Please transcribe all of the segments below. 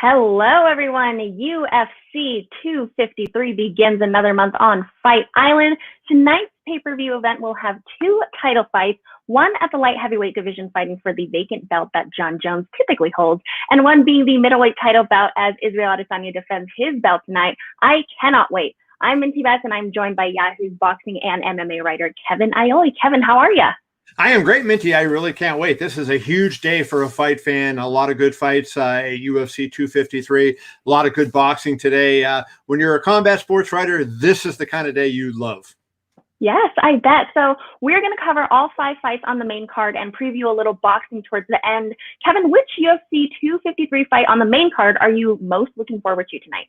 Hello, everyone. UFC 253 begins another month on Fight Island. Tonight's pay-per-view event will have two title fights, one at the light heavyweight division fighting for the vacant belt that Jon Jones typically holds, and one being the middleweight title bout as Israel Adesanya defends his belt tonight. I cannot wait. I'm Minty, and I'm joined by Yahoo's boxing and MMA writer, Kevin Iole. Kevin, how are you? I am great, Minty. I really can't wait. This is a huge day for a fight fan. A lot of good fights at UFC 253. A lot of good boxing today. When you're a combat sports writer, this is the kind of day you love. Yes, I bet. So we're going to cover all 5 fights on the main card and preview a little boxing towards the end. Kevin, which UFC 253 fight on the main card are you most looking forward to tonight?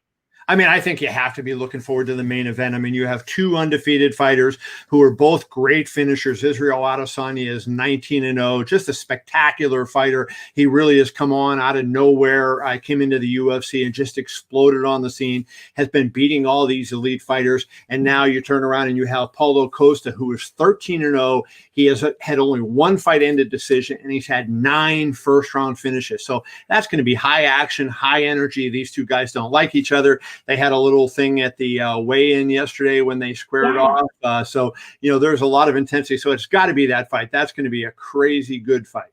I mean, I think you have to be looking forward to the main event. I mean, you have two undefeated fighters who are both great finishers. Israel Adesanya is 19-0, just a spectacular fighter. He really has come on out of nowhere. I came into the UFC and just exploded on the scene, has been beating all these elite fighters. And now you turn around and you have Paulo Costa, who is 13-0. He has had only one fight-ended decision, and he's had 9 first-round finishes. So that's going to be high action, high energy. These two guys don't like each other. They had a little thing at the weigh-in yesterday when they squared off. So, you know, there's a lot of intensity. So it's got to be that fight. That's going to be a crazy good fight.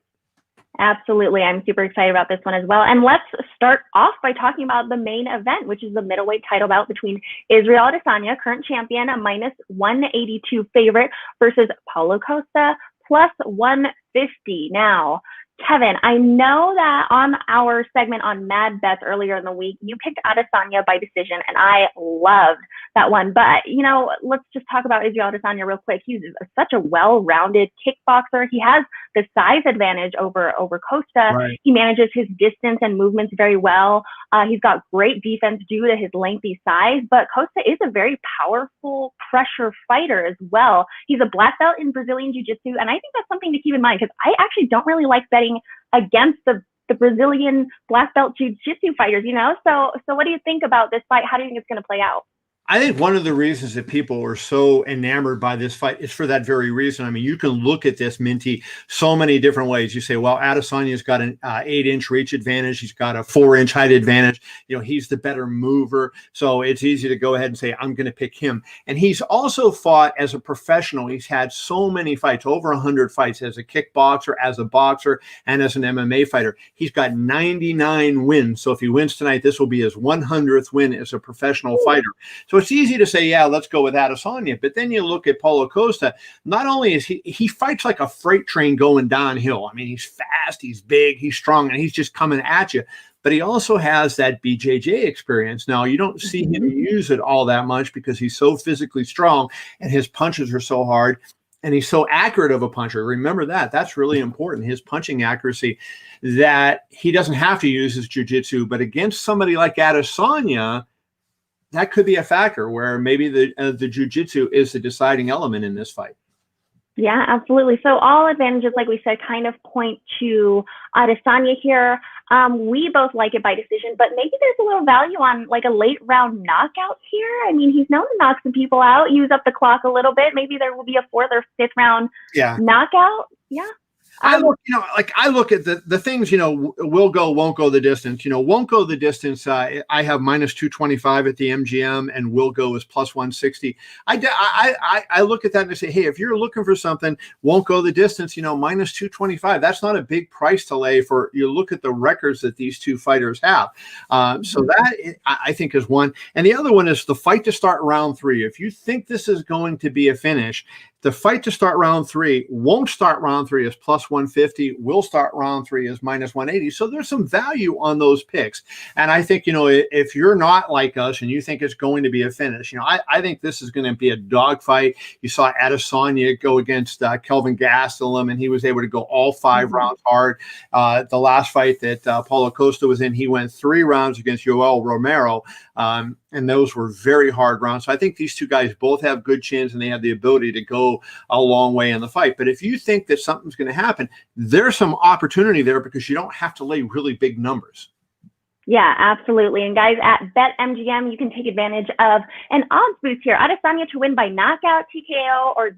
Absolutely. I'm super excited about this one as well. And let's start off by talking about the main event, which is the middleweight title bout between Israel Adesanya, current champion, a minus 182 favorite, versus Paulo Costa, plus 150. Now, Kevin, I know that on our segment on Mad Bets earlier in the week, you picked Adesanya by decision, and I loved that one. But, you know, let's just talk about Israel Adesanya real quick. He's such a well-rounded kickboxer. He has the size advantage over Costa. Right. He manages his distance and movements very well. He's got great defense due to his lengthy size, but Costa is a very powerful pressure fighter as well. He's a black belt in Brazilian Jiu-Jitsu, and I think that's something to keep in mind because I actually don't really like betting against the Brazilian black belt Jiu-Jitsu fighters, you know? So what do you think about this fight? How do you think it's going to play out? I think one of the reasons that people are so enamored by this fight is for that very reason. I mean, you can look at this, Minty, so many different ways. You say, well, Adesanya's got an 8-inch reach advantage. He's got a 4-inch height advantage. You know, he's the better mover. So it's easy to go ahead and say, I'm going to pick him. And he's also fought as a professional. He's had so many fights, over 100 fights as a kickboxer, as a boxer, and as an MMA fighter. He's got 99 wins. So if he wins tonight, this will be his 100th win as a professional fighter. So it's easy to say, yeah, let's go with Adesanya. But then you look at Paulo Costa, not only is he fights like a freight train going downhill. I mean, he's fast, he's big, he's strong, and he's just coming at you. But he also has that BJJ experience. Now, you don't see him use it all that much because he's so physically strong and his punches are so hard. And he's so accurate of a puncher. Remember that. That's really important, his punching accuracy, that he doesn't have to use his jiu-jitsu. But against somebody like Adesanya, that could be a factor where maybe the jiu-jitsu is the deciding element in this fight. Yeah, absolutely. So all advantages, like we said, kind of point to Adesanya here. We both like it by decision, but maybe there's a little value on like a late round knockout here. I mean, he's known to knock some people out, use up the clock a little bit. Maybe there will be a 4th or 5th round knockout. Yeah. I look, I look at the things, will go, won't go the distance, won't go the distance. I have minus 225 at the MGM and will go is plus 160. I look at that and I say, hey, if you're looking for something, won't go the distance, minus 225, that's not a big price to lay for. You look at the records that these two fighters have. So that I think is one. And the other one is the fight to start round 3. If you think this is going to be a finish, the fight to start round 3 won't start round 3 as plus 150, will start round 3 as minus 180. So there's some value on those picks. And I think, if you're not like us and you think it's going to be a finish, I think this is going to be a dogfight. You saw Adesanya go against Kelvin Gastelum, and he was able to go all 5 rounds hard. The last fight that Paulo Costa was in, he went 3 rounds against Yoel Romero. And those were very hard rounds. So I think these two guys both have good chins and they have the ability to go a long way in the fight. But if you think that something's going to happen, there's some opportunity there because you don't have to lay really big numbers. Yeah, absolutely. And guys, at BetMGM, you can take advantage of an odds boost here. Adesanya to win by knockout, TKO, or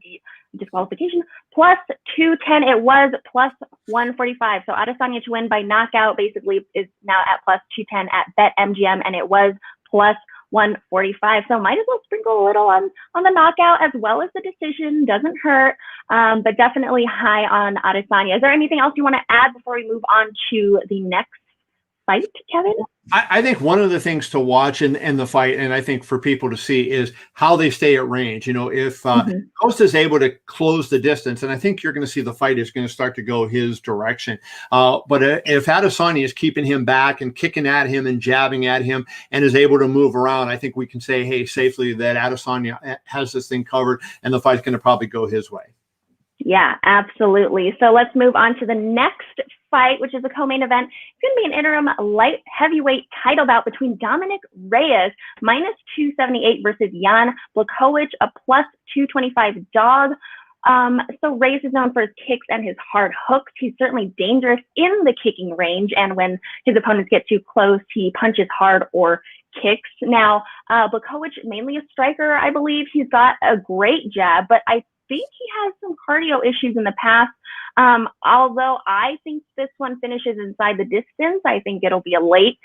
disqualification, plus 210. It was plus 145. So Adesanya to win by knockout basically is now at plus 210 at BetMGM, and it was plus 145. So might as well sprinkle a little on the knockout as well as the decision. Doesn't hurt, but definitely high on Adesanya. Is there anything else you want to add before we move on to the next fight, Kevin? I think one of the things to watch in the fight, and I think for people to see, is how they stay at range. If Costa is able to close the distance, and I think you're going to see the fight is going to start to go his direction. But if Adesanya is keeping him back and kicking at him and jabbing at him and is able to move around, I think we can say, hey, safely that Adesanya has this thing covered, and the fight's going to probably go his way. Yeah, absolutely. So let's move on to the next fight, which is a co-main event. It's going to be an interim light heavyweight title bout between Dominick Reyes, minus 278, versus Jan Blakowicz, a plus 225 dog. So Reyes is known for his kicks and his hard hooks. He's certainly dangerous in the kicking range, and when his opponents get too close, he punches hard or kicks. Now, Blakowicz, mainly a striker, I believe. He's got a great jab, but I think he has some cardio issues in the past. Although I think this one finishes inside the distance. I think it'll be a late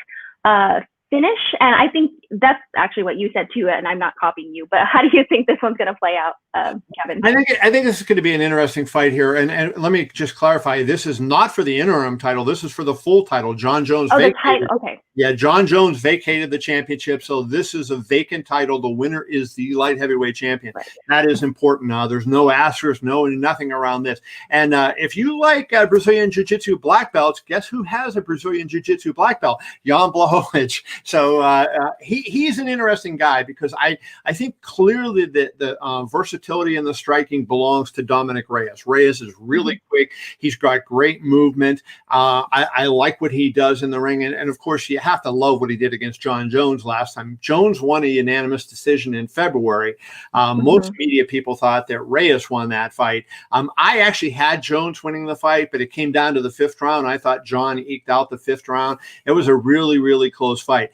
finish. And I think that's actually what you said too, and I'm not copying you, but how do you think this one's going to play out, Kevin? I think this is going to be an interesting fight here. And let me just clarify, this is not for the interim title. This is for the full title. Jon Jones vacated. Okay. Yeah, Jon Jones vacated the championship. So this is a vacant title. The winner is the light heavyweight champion. Right. That is important. There's no asterisk, nothing around this. And if you like Brazilian Jiu-Jitsu black belts, guess who has a Brazilian Jiu-Jitsu black belt? Jan Blachowicz. So he's an interesting guy, because I think clearly that the versatility and the striking belongs to Dominick Reyes. Reyes is really quick. He's got great movement. I like what he does in the ring. And of course, you have to love what he did against Jon Jones last time. Jones won a unanimous decision in February. Most media people thought that Reyes won that fight. I actually had Jones winning the fight, but it came down to the 5th round. I thought Jon eked out the 5th round. It was a really, really close fight.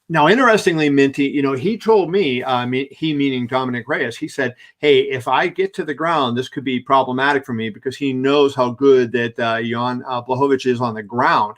Now, interestingly, Minty, he told me, he meaning Dominick Reyes, he said, hey, if I get to the ground, this could be problematic for me, because he knows how good that Jan Blachowicz is on the ground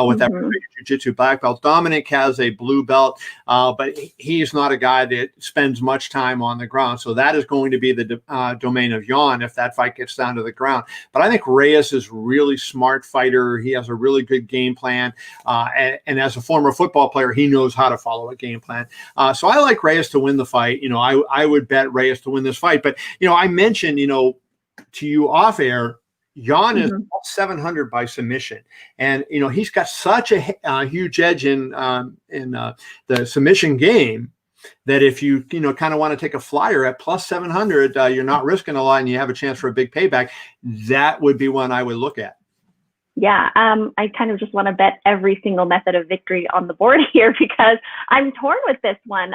with that Jiu-Jitsu black belt. Dominick has a blue belt, but he's not a guy that spends much time on the ground. So that is going to be the domain of Jan if that fight gets down to the ground. But I think Reyes is a really smart fighter. He has a really good game plan. And as a former football player, he knows how to follow a game plan. So I like Reyes to win the fight. I would bet Reyes to win this fight. But, I mentioned, to you off air, Jan is 700 by submission. And, he's got such a huge edge in the submission game that if you, kind of want to take a flyer at plus 700, you're not risking a lot and you have a chance for a big payback. That would be one I would look at. Yeah, I kind of just want to bet every single method of victory on the board here, because I'm torn with this one.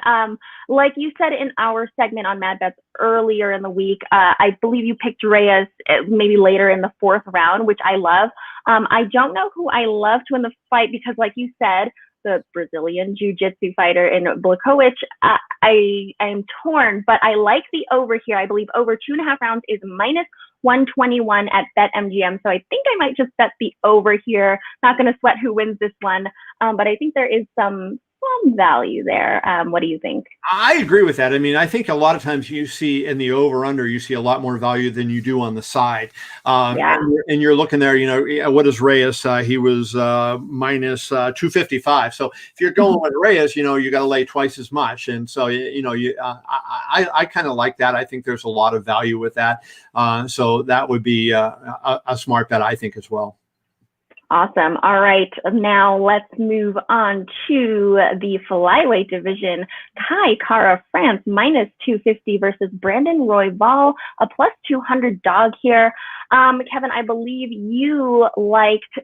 Like you said in our segment on Mad Bets earlier in the week, I believe you picked Reyes maybe later in the 4th round, which I love. I don't know who I love to win the fight, because like you said, the Brazilian Jiu-Jitsu fighter in Blakowicz, I am torn, but I like the over here. I believe over 2.5 rounds is minus 121 at BetMGM. So I think I might just bet the over here. Not going to sweat who wins this one, but I think there is some value there. What do you think? I agree with that. I mean, I think a lot of times you see in the over-under, you see a lot more value than you do on the side. And you're looking there, what is Reyes? He was minus 255. So if you're going with Reyes, you got to lay twice as much. And so, I kind of like that. I think there's a lot of value with that. So that would be a smart bet, I think, as well. Awesome. All right. Now let's move on to the flyweight division. Kai Kara France, minus 250 versus Brandon Royval, a plus 200 dog here. Kevin, I believe you liked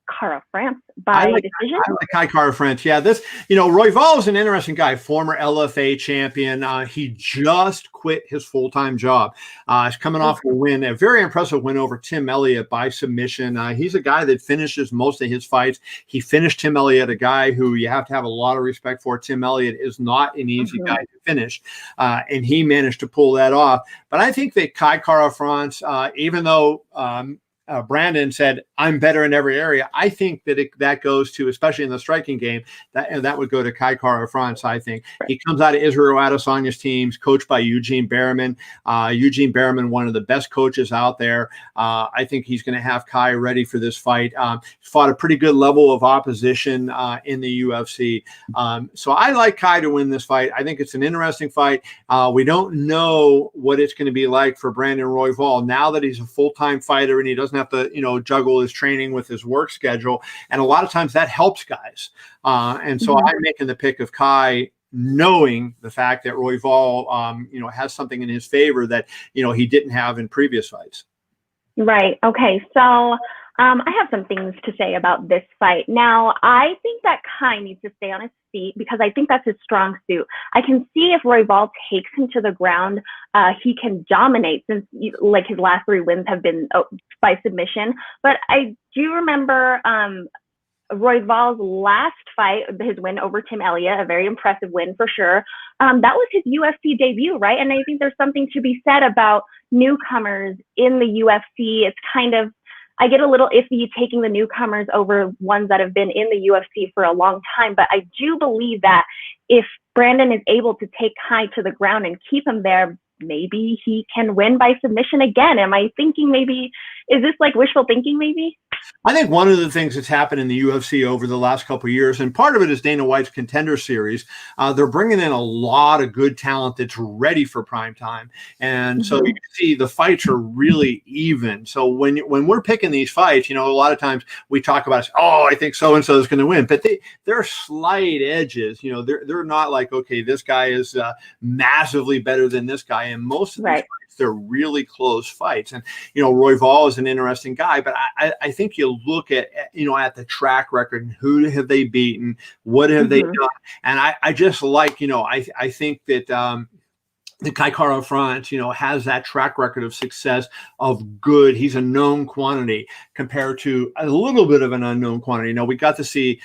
Kara France by decision. I like Kai Kara France. Yeah, this, Royval is an interesting guy, former LFA champion. He just quit his full-time job. He's coming off a win, a very impressive win over Tim Elliott by submission. He's a guy that finishes most of his fights. He finished Tim Elliott, a guy who you have to have a lot of respect for. Tim Elliott is not an easy guy to finish, and he managed to pull that off. But I think that Kai Kara France, even though Brandon said, I'm better in every area, I think that that goes to, especially in the striking game, that would go to Kai Kara France, I think. He comes out of Israel Adesanya's teams, coached by Eugene Berriman. Eugene Berriman, one of the best coaches out there. I think he's going to have Kai ready for this fight. Fought a pretty good level of opposition in the UFC. So I like Kai to win this fight. I think it's an interesting fight. We don't know what it's going to be like for Brandon Royval now that he's a full-time fighter and he doesn't have to, juggle his training with his work schedule. And a lot of times that helps guys. And so I'm making the pick of Kai, knowing the fact that Royval, has something in his favor that, he didn't have in previous fights. Right. Okay. So I have some things to say about this fight. Now, I think that Kai needs to stay on his feet because I think that's his strong suit. I can see if Royval takes him to the ground, he can dominate since like his last 3 wins have been by submission. But I do remember Royval's last fight, his win over Tim Elliott, a very impressive win for sure. That was his UFC debut, right? And I think there's something to be said about newcomers in the UFC. It's kind of, I get a little iffy taking the newcomers over ones that have been in the UFC for a long time, but I do believe that if Brandon is able to take Kai to the ground and keep him there, maybe he can win by submission again. Am I thinking maybe, is this like wishful thinking maybe? I think one of the things that's happened in the UFC over the last couple of years, and part of it is Dana White's Contender Series, they're bringing in a lot of good talent that's ready for prime time. And so you can see the fights are really even. So when we're picking these fights, a lot of times we talk about, I think so-and-so is going to win, but they're slight edges. They're not like, okay, this guy is massively better than this guy. And most of these fights, they're really close fights. And, Royval is an interesting guy, but I think you look at the track record and who have they beaten, what have they done. And I just like, I think that the Kai Kara France, has that track record of success of good. He's a known quantity compared to a little bit of an unknown quantity. We got to see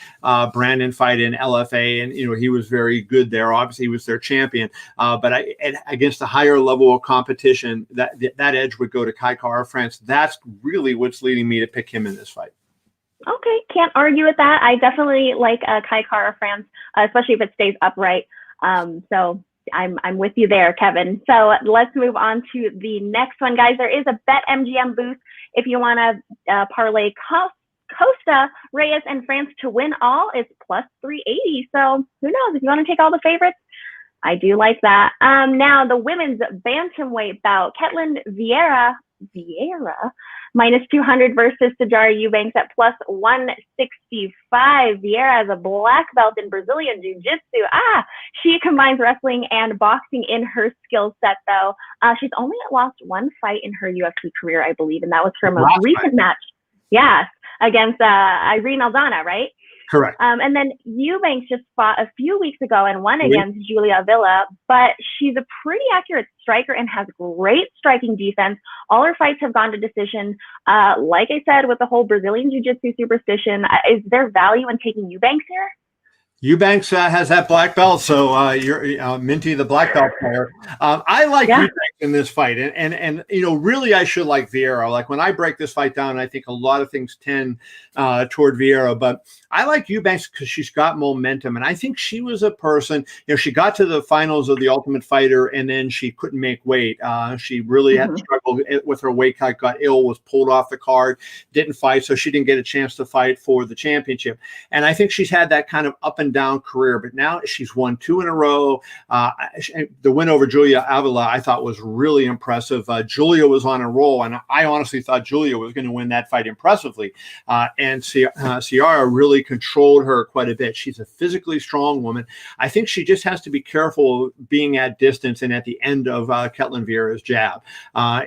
Brandon fight in LFA, and he was very good there. Obviously, he was their champion. But against a higher level of competition, that edge would go to Kai Kara France. That's really what's leading me to pick him in this fight. Okay, can't argue with that. I definitely like Kai Kara France, especially if it stays upright. So I'm with you there, Kevin. So let's move on to the next one, guys. There is a BetMGM boost if you want to parlay Costa, Reyes, and France to win all. It's plus 380. So who knows? If you want to take all the favorites, I do like that. Now the women's bantamweight bout, Ketlen Vieira minus 200 versus Sijara Eubanks at plus 165. Vieira has a black belt in Brazilian Jiu-Jitsu. She combines wrestling and boxing in her skill set, though. She's only lost 1 fight in her UFC career, I believe, and that was her most recent match. Yes, against Irene Aldana, right? Correct. And then Eubanks just fought a few weeks ago and won against Julia Avila, but she's a pretty accurate striker and has great striking defense. All her fights have gone to decision. Like I said, with the whole Brazilian Jiu-Jitsu superstition, is there value in taking Eubanks here? Eubanks has that black belt, so you're Minty, the black belt player. I like Eubanks in this fight, and really I should like Vieira. Like when I break this fight down, I think a lot of things tend toward Vieira, but I like Eubanks because she's got momentum, and I think she was a person. She got to the finals of the Ultimate Fighter, and then she couldn't make weight. She really had struggled with her weight cut, got ill, was pulled off the card, didn't fight, so she didn't get a chance to fight for the championship. And I think she's had that kind of up and and down career, but now she's won 2 in a row. The win over Julia Avila, I thought, was really impressive. Julia was on a roll, and I honestly thought Julia was going to win that fight impressively. And Ciara really controlled her quite a bit. She's a physically strong woman. I think she just has to be careful of being at distance and at the end of Ketlin Vieira's jab.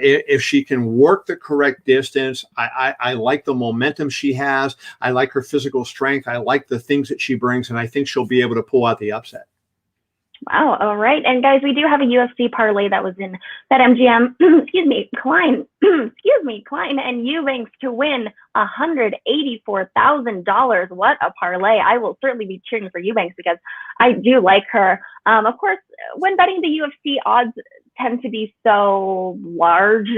If she can work the correct distance, I like the momentum she has. I like her physical strength. I like the things that she brings, and I think she'll be able to pull out the upset. Wow. All right. And guys, we do have a UFC parlay that was in BetMGM, Klein and Eubanks to win $184,000. What a parlay. I will certainly be cheering for Eubanks because I do like her. Of course, when betting the UFC, odds tend to be so large,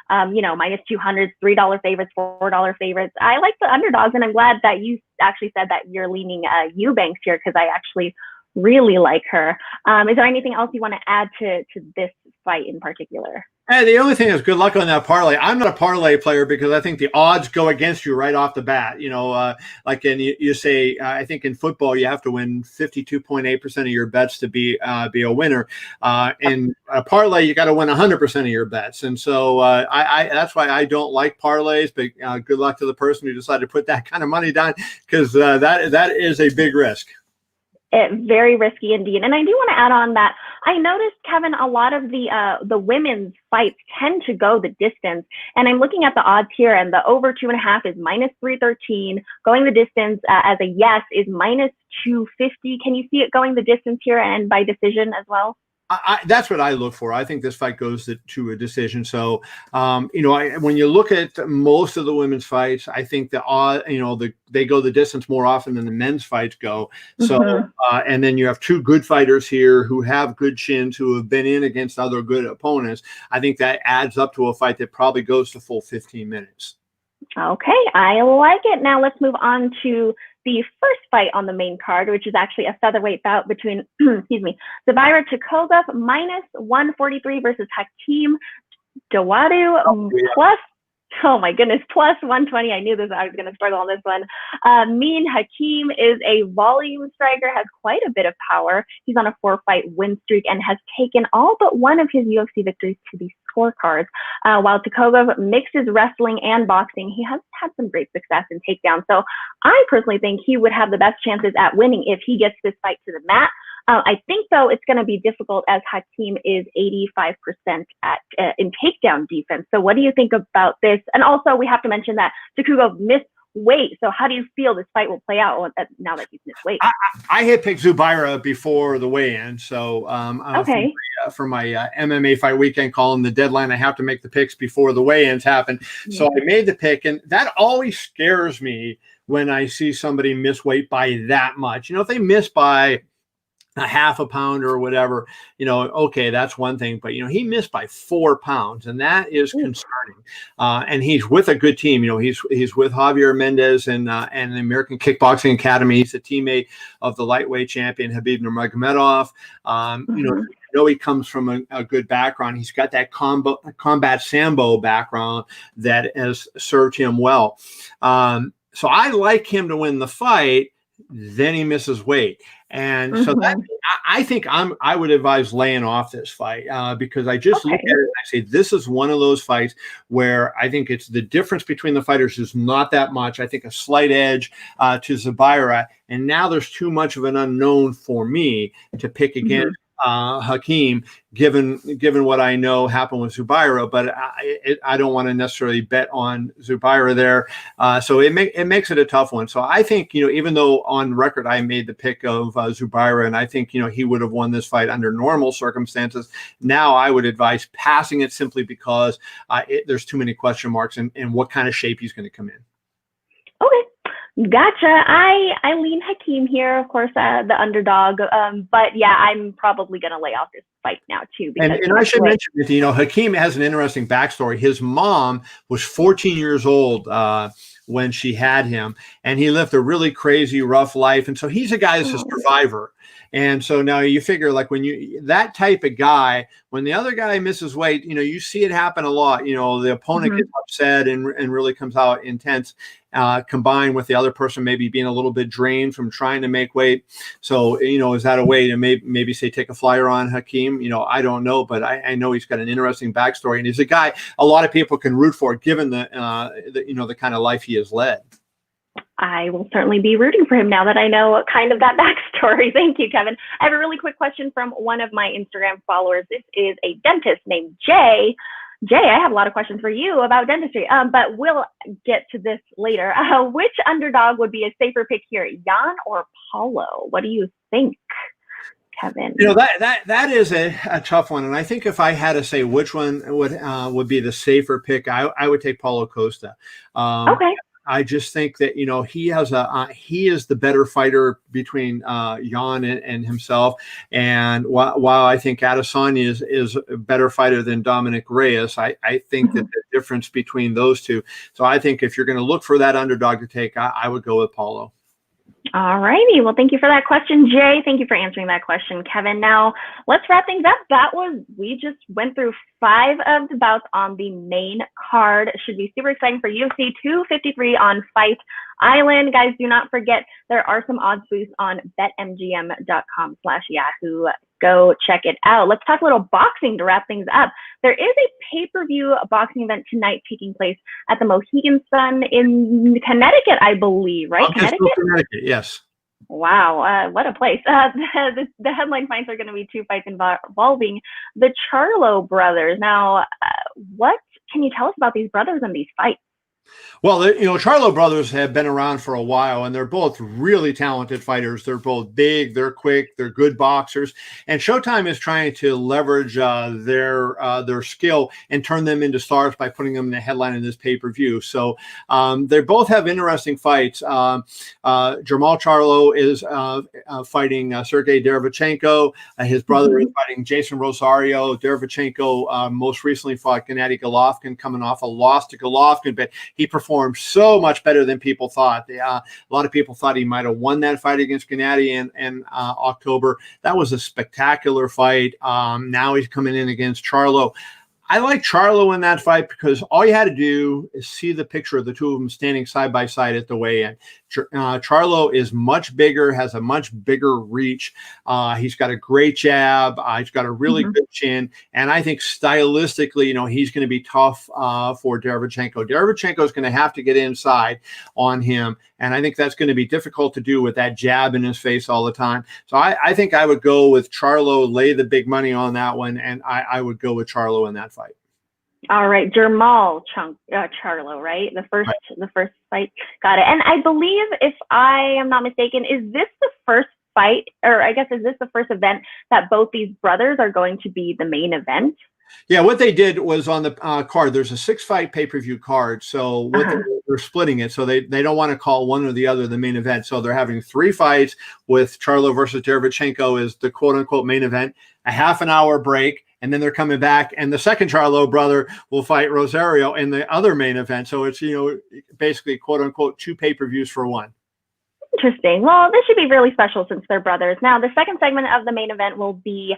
minus 200, $3 favorites, $4 favorites. I like the underdogs, and I'm glad that you actually said that you're leaning Eubanks here because I actually really like her. Is there anything else you want to add to this fight in particular? The only thing is good luck on that parlay. I'm not a parlay player because I think the odds go against you right off the bat. You say, I think in football, you have to win 52.8% of your bets to be a winner. In a parlay, you got to win 100% of your bets. And so that's why I don't like parlays, but good luck to the person who decided to put that kind of money down because that is a big risk. Very risky indeed. And I do want to add on that I noticed, Kevin, a lot of the women's fights tend to go the distance. And I'm looking at the odds here, and the over 2.5 is minus 313. Going the distance as a yes is minus 250. Can you see it going the distance here and by decision as well? That's what I look for. I think this fight goes to a decision. So, when you look at most of the women's fights, I think they go the distance more often than the men's fights go. So, and then you have 2 good fighters here who have good chins, who have been in against other good opponents. I think that adds up to a fight that probably goes to full 15 minutes. Okay, I like it. Now let's move on to the first fight on the main card, which is actually a featherweight bout between, Zabira Tukhugov minus 143 versus Hakeem Dawadu plus, oh my goodness, plus 120. I knew I was going to struggle on this one. Hakeem is a volume striker, has quite a bit of power. He's on a 4-fight win streak and has taken all but one of his UFC victories to the scorecards. While Tukhugov mixes wrestling and boxing, he has had some great success in takedowns. So I personally think he would have the best chances at winning if he gets this fight to the mat. I think, though, it's going to be difficult as Hakeem is 85% in takedown defense. So what do you think about this? And also, we have to mention that Tukhugov missed weight. So how do you feel this fight will play out now that he's missed weight? I had picked Zubaira before the weigh-in. So okay. For my MMA fight weekend column, the deadline, I have to make the picks before the weigh-ins happen. Yeah. So I made the pick, and that always scares me when I see somebody miss weight by that much. If they miss by a half a pound or whatever, okay, that's one thing. But, he missed by 4 pounds, and that is concerning. And he's with a good team. He's with Javier Mendez and the American Kickboxing Academy. He's a teammate of the lightweight champion, Khabib Nurmagomedov. He comes from a good background. He's got that combat sambo background that has served him well. So I like him to win the fight. Then he misses weight. And so I think I would advise laying off this fight because I just look at it and I say, this is one of those fights where I think it's the difference between the fighters is not that much. I think a slight edge to Zabira. And now there's too much of an unknown for me to pick against Hakeem, given what I know happened with Zubaira, but I don't want to necessarily bet on Zubaira there. So it makes it a tough one. So I think, even though on record I made the pick of Zubaira, and I think, he would have won this fight under normal circumstances, now I would advise passing it simply because there's too many question marks and what kind of shape he's going to come in. Okay. Gotcha. I lean Hakeem here, of course, the underdog. But yeah, I'm probably going to lay off this fight now too. And I should mention that, Hakeem has an interesting backstory. His mom was 14 years old when she had him, and he lived a really crazy, rough life. And so he's a guy that's a survivor. And so now you figure, like, that type of guy, when the other guy misses weight, you see it happen a lot. The opponent gets upset and really comes out intense. combined with the other person maybe being a little bit drained from trying to make weight. So, is that a way to maybe say take a flyer on Hakeem? I don't know, but I know he's got an interesting backstory, and he's a guy a lot of people can root for, given the kind of life he has led. I will certainly be rooting for him now that I know kind of that backstory. Thank you, Kevin. I have a really quick question from one of my Instagram followers. This is a dentist named Jay. Jay, I have a lot of questions for you about dentistry, but we'll get to this later. Which underdog would be a safer pick here, Jan or Paulo? What do you think, Kevin? That is a tough one, and I think if I had to say which one would be the safer pick, I would take Paulo Costa. Okay. I just think that he is the better fighter between Jan and himself, and while I think Adesanya is a better fighter than Dominick Reyes, I think that the difference between those two. So I think if you're going to look for that underdog to take, I would go with Paulo. All righty. Well, thank you for that question, Jay. Thank you for answering that question, Kevin. Now, let's wrap things up. We just went through 5 of the bouts on the main card. It should be super exciting for UFC 253 on Fight Island. Guys, do not forget there are some odds boosts on betmgm.com/Yahoo. Go check it out. Let's talk a little boxing to wrap things up. There is a pay-per-view boxing event tonight taking place at the Mohegan Sun in Connecticut, I believe, right? Connecticut, yes. Wow, what a place. The headline fights are going to be 2 fights involving the Charlo brothers. Now, what can you tell us about these brothers and these fights? Well, Charlo brothers have been around for a while, and they're both really talented fighters. They're both big, they're quick, they're good boxers, and Showtime is trying to leverage their skill and turn them into stars by putting them in the headline in this pay-per-view. So they both have interesting fights. Jamal Charlo is fighting Sergey Derevchenko. His brother is fighting Jason Rosario. Derevchenko most recently fought Gennady Golovkin, coming off a loss to Golovkin, but he performed so much better than people thought. A lot of people thought he might have won that fight against Gennady in October. That was a spectacular fight. Now he's coming in against Charlo. I like Charlo in that fight because all you had to do is see the picture of the two of them standing side by side at the weigh-in. Charlo is much bigger, has a much bigger reach. He's got a great jab. He's got a really good chin. And I think stylistically, he's going to be tough for Derevchenko. Derevchenko is going to have to get inside on him. And I think that's going to be difficult to do with that jab in his face all the time. So I think I would go with Charlo, lay the big money on that one, and I would go with Charlo in that fight. All right, Jamal Charlo, right? The first fight. Got it. And I believe, if I am not mistaken, is this the first fight, or I guess is this the first event that both these brothers are going to be the main event? Yeah, what they did was on the card, there's a 6-fight pay-per-view card. So what they're splitting it. So they don't want to call one or the other the main event. So they're having 3 fights with Charlo versus Derevchenko is the quote-unquote main event, a half an hour break, and then they're coming back, and the second Charlo brother will fight Rosario in the other main event. So it's, basically quote-unquote 2 pay-per-views for one. Interesting. Well, this should be really special since they're brothers. Now, the second segment of the main event will be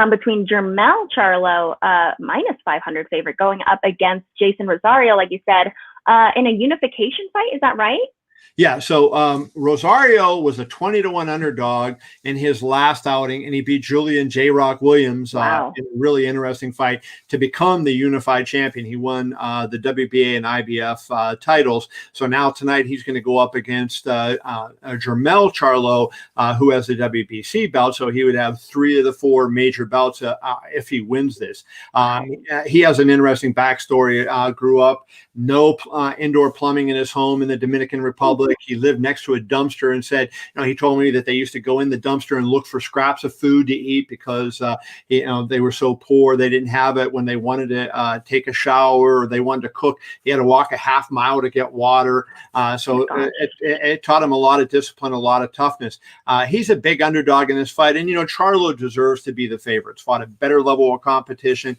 between Jamal Charlo, minus 500 favorite, going up against Jason Rosario, like you said, in a unification fight. Is that right? Yeah, so Rosario was a 20-1 underdog in his last outing, and he beat Julian J. Rock Williams in a really interesting fight to become the unified champion. He won the WBA and IBF titles. So now tonight he's going to go up against Jamal Charlo, who has the WBC belt. So he would have 3 of the 4 major belts if he wins this. He has an interesting backstory. Grew up, no indoor plumbing in his home in the Dominican Republic. He lived next to a dumpster and said, he told me that they used to go in the dumpster and look for scraps of food to eat because, they were so poor. They didn't have it when they wanted to take a shower or they wanted to cook. He had to walk a half mile to get water. So it taught him a lot of discipline, a lot of toughness. He's a big underdog in this fight. And, Charlo deserves to be the favorite. Fought a better level of competition.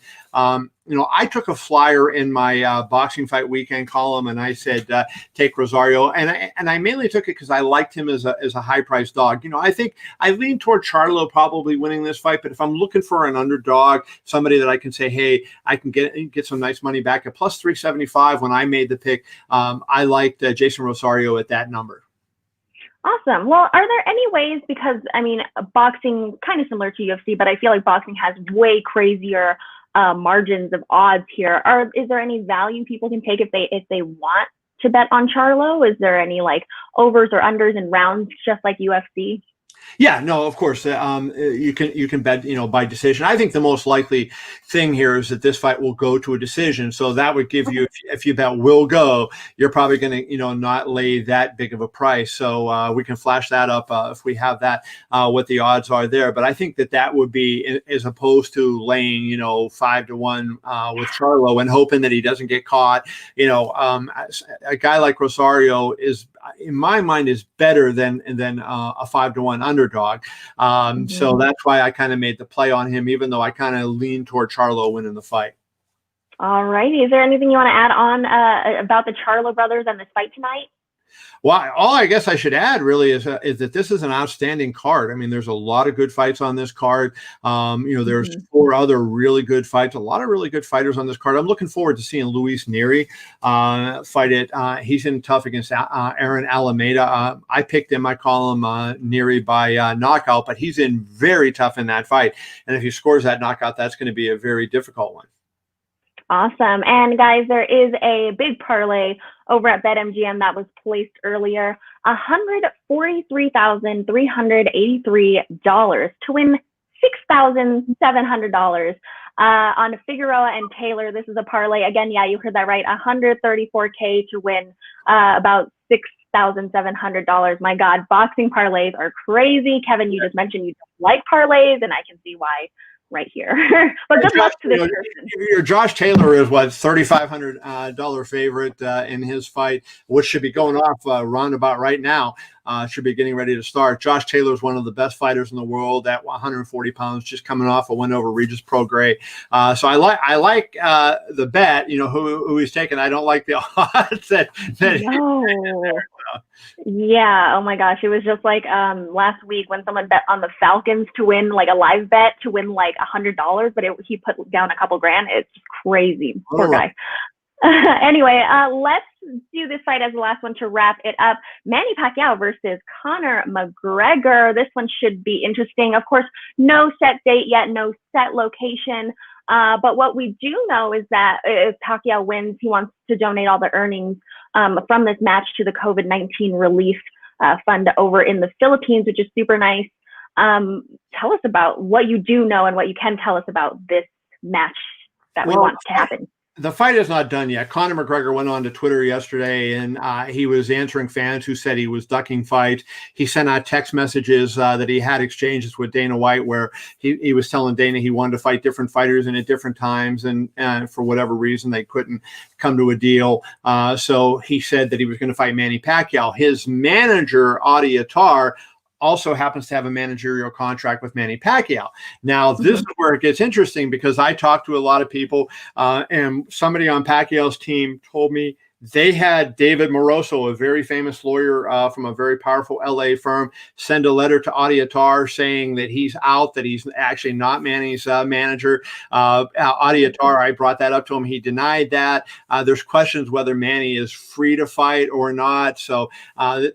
I took a flyer in my boxing fight weekend column, and I said take Rosario, and I mainly took it because I liked him as a high priced dog. I think I lean toward Charlo probably winning this fight, but if I'm looking for an underdog, somebody that I can say, hey, I can get some nice money back at plus 375 when I made the pick, I liked Jason Rosario at that number. Awesome. Well, are there any ways, because I mean, boxing kind of similar to UFC, but I feel like boxing has way crazier margins of odds here. Is there any value people can take if they want to bet on Charlo? Is there any like overs or unders in rounds, just like UFC? Yeah, no, of course. You can bet, by decision. I think the most likely thing here is that this fight will go to a decision. So that would give you, if you bet will go, you're probably going to, not lay that big of a price. So we can flash that up if we have that, what the odds are there. But I think that would be, as opposed to laying, 5-1 with Charlo and hoping that he doesn't get caught. A guy like Rosario is, in my mind, is better than a 5-1 underdog. So that's why I kind of made the play on him, even though I kind of lean toward Charlo winning the fight. All righty. Is there anything you want to add on about the Charlo brothers and this fight tonight? Well, all I guess I should add really is that this is an outstanding card. I mean, there's a lot of good fights on this card. There's 4 other really good fights, a lot of really good fighters on this card. I'm looking forward to seeing Luis Nery fight it. He's in tough against Aaron Alameda. I picked in my column Nery by knockout, but he's in very tough in that fight. And if he scores that knockout, that's going to be a very difficult one. Awesome. And guys, there is a big parlay over at BetMGM that was placed earlier, $143,383 to win $6,700 on Figueroa and Taylor. This is a parlay. Again, yeah, you heard that right. $134K to win about $6,700. My God, boxing parlays are crazy. Kevin, you just mentioned you don't like parlays, and I can see why right here. But good luck to this person. Your Josh Taylor is what, $3,500 favorite in his fight, which should be going off roundabout right now. Should be getting ready to start. Josh Taylor is one of the best fighters in the world at 140 pounds, just coming off a win over Regis Prograis. So I like the bet. Who he's taking. I don't like the odds that no. Yeah. Oh my gosh. It was just like last week when someone bet on the Falcons to win, like a live bet to win like $100, but he put down a couple grand. It's just crazy. Poor guy. Anyway, let's do this fight as the last one to wrap it up. Manny Pacquiao versus Conor McGregor. This one should be interesting. Of course, no set date yet, no set location. But what we do know is that if Pacquiao wins, he wants to donate all the earnings from this match to the COVID-19 relief fund over in the Philippines, which is super nice. Tell us about what you do know and what you can tell us about this match that we want to happen. The fight is not done yet. Conor McGregor went on to Twitter yesterday, and he was answering fans who said he was ducking fights. He sent out text messages that he had exchanges with Dana White where he was telling Dana he wanted to fight different fighters and at different times, and for whatever reason, they couldn't come to a deal. So he said that he was going to fight Manny Pacquiao. His manager, Adi Attar, also happens to have a managerial contract with Manny Pacquiao. Now, this is where it gets interesting because I talked to a lot of people, and somebody on Pacquiao's team told me they had David Moroso, a very famous lawyer from a very powerful LA firm, send a letter to Adi Attar saying that he's out, that he's actually not Manny's manager. Adi Attar, I brought that up to him. He denied that. There's questions whether Manny is free to fight or not. So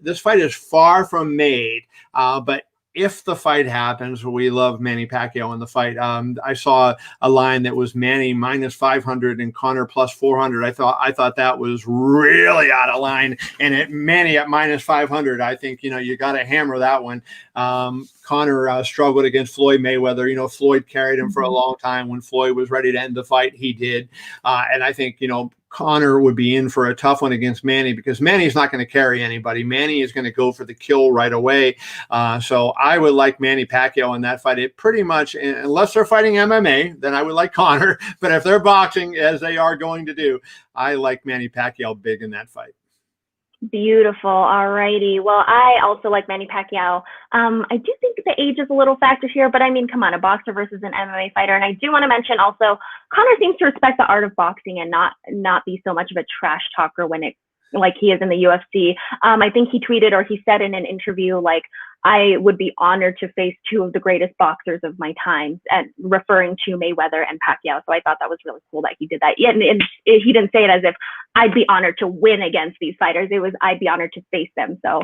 this fight is far from made. But if the fight happens, we love Manny Pacquiao in the fight. I saw a line that was Manny minus 500 and Conor plus 400. I thought that was really out of line. And at Manny at minus 500, I think, you got to hammer that one. Conor struggled against Floyd Mayweather. Floyd carried him for a long time. When Floyd was ready to end the fight, he did. And I think, Conor would be in for a tough one against Manny because Manny's not going to carry anybody. Manny is going to go for the kill right away. So I would like Manny Pacquiao in that fight. It pretty much, unless they're fighting MMA, then I would like Conor. But if they're boxing, as they are going to do, I like Manny Pacquiao big in that fight. Beautiful. All righty. Well, I also like Manny Pacquiao. I do think the age is a little factor here, but I mean, come on, a boxer versus an MMA fighter. And I do want to mention also, Conor seems to respect the art of boxing and not be so much of a trash talker when it like he is in the UFC. I think he tweeted or he said in an interview like, I would be honored to face two of the greatest boxers of my time, and referring to Mayweather and Pacquiao. So I thought that was really cool that he did that. Yeah, and he didn't say it as if I'd be honored to win against these fighters. It was I'd be honored to face them. So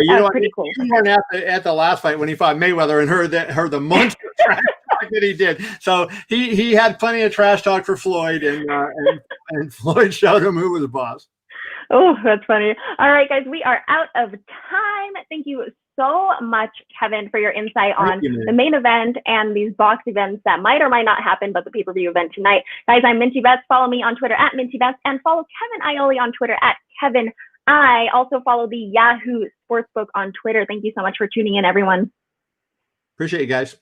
that was pretty cool. You weren't at the last fight when he fought Mayweather and heard the monster trash talk that he did. So he had plenty of trash talk for Floyd, and Floyd showed him who was the boss. Oh, that's funny. All right, guys, we are out of time. Thank you so much, Kevin, for your insight on the main event and these box events that might or might not happen, but the pay-per-view event tonight. Guys, I'm Minty Best. Follow me on Twitter at Minty Best, and follow Kevin Iole on Twitter at Kevin I. Also follow the Yahoo Sportsbook on Twitter. Thank you so much for tuning in, everyone. Appreciate you guys.